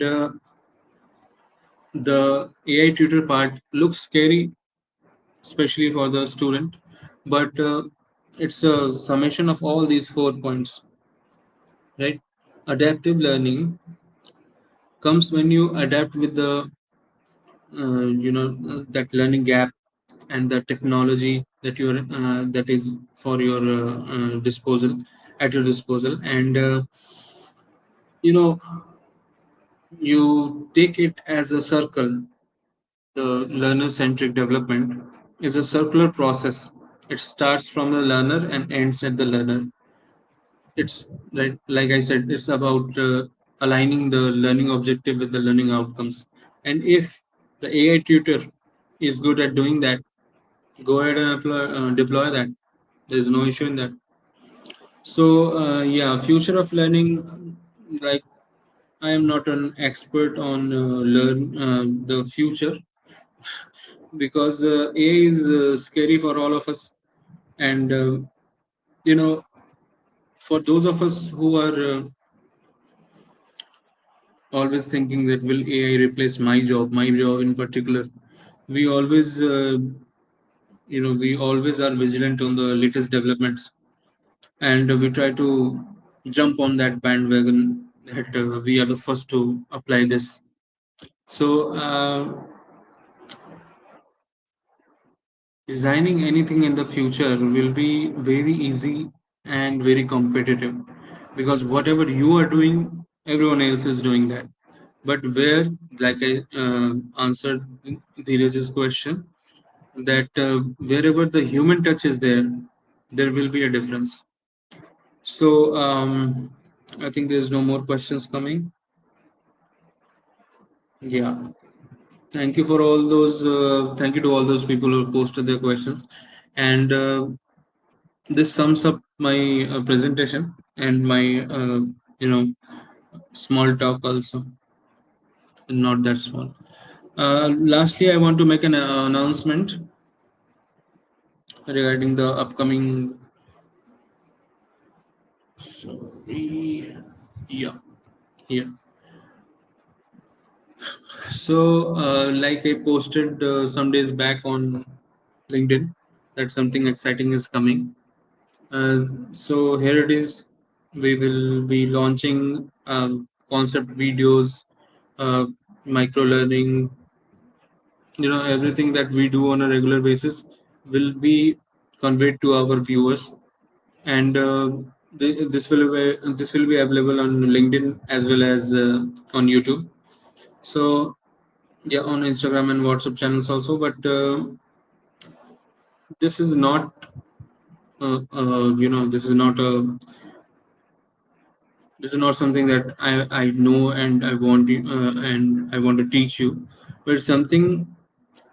the AI tutor part looks scary, especially for the student, but it's a summation of all these 4 points, right? Adaptive learning comes when you adapt with the that learning gap and the technology that is for your disposal, at your disposal, and you know you take it as a circle. The learner centric development is a circular process. It starts from the learner and ends at the learner. It's like I said, it's about aligning the learning objective with the learning outcomes. And if the AI tutor is good at doing that, go ahead and deploy that. There's no issue in that. So yeah, future of learning, like I am not an expert on learn the future, because AI is scary for all of us, and you know for those of us who are always thinking that will AI replace my job in particular. We always, we always are vigilant on the latest developments, and we try to jump on that bandwagon that we are the first to apply this. So, designing anything in the future will be very easy and very competitive, because whatever you are doing, everyone else is doing that. But where, like I answered Dheeraj's question, that wherever the human touch is there, there will be a difference. So, I think there's no more questions coming. Yeah. Thank you for all those. Thank you to all those people who posted their questions, and this sums up my presentation and my small talk also, not that small. Lastly, I want to make an announcement regarding the upcoming. Sorry, yeah, yeah. So, like I posted some days back on LinkedIn, that something exciting is coming. So here it is. We will be launching concept videos, uh, micro learning. Everything that we do on a regular basis will be conveyed to our viewers, and this will be available on LinkedIn as well as on YouTube. So yeah, on Instagram and WhatsApp channels also. But this is not, this is not something that I know and I want to teach you, but it's something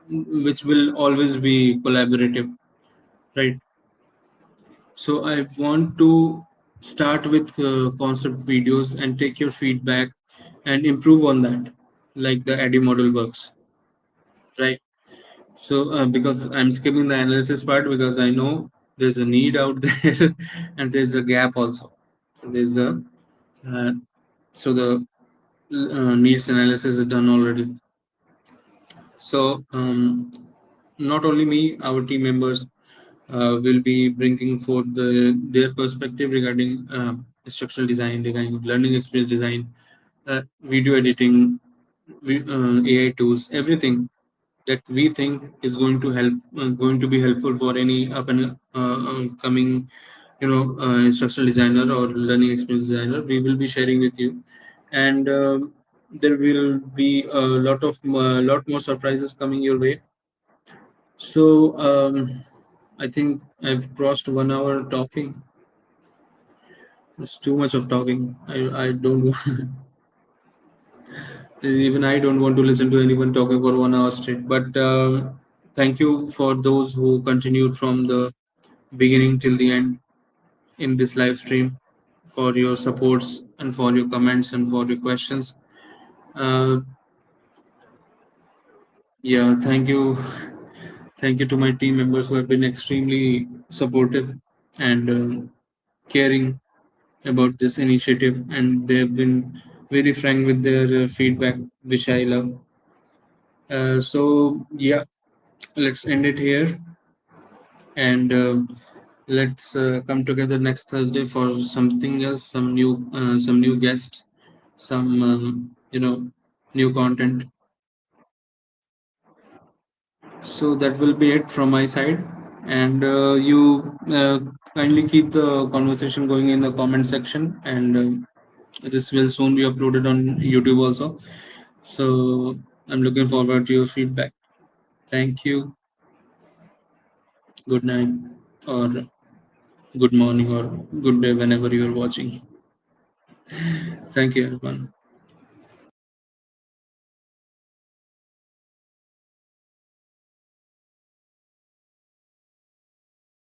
which will always be collaborative, right? So I want to start with concept videos and take your feedback and improve on that, like the ADDIE model works, right? So because I'm skipping the analysis part, because I know there's a need out there and there's a gap also. There's a uh, so the needs analysis is done already. So not only me, our team members will be bringing forth their perspective regarding instructional design, regarding learning experience design, video editing, AI tools, everything that we think is going to be helpful for any up and coming, instructional designer or learning experience designer. We will be sharing with you, and there will be a lot more surprises coming your way. So I think I've crossed 1 hour talking. It's too much of talking. I don't even I don't want to listen to anyone talking for 1 hour straight. But thank you for those who continued from the beginning till the end in this live stream, for your supports and for your comments and for your questions. Uh, yeah, thank you to my team members who have been extremely supportive and caring about this initiative, and they've been very frank with their feedback, which I love. So yeah, let's end it here, and let's come together next Thursday for something else, some new guest, some new content. So that will be it from my side, and you kindly keep the conversation going in the comment section, and this will soon be uploaded on YouTube also. So I'm looking forward to your feedback. Thank you. Good night, or good morning, or good day whenever you are watching. Thank you, everyone.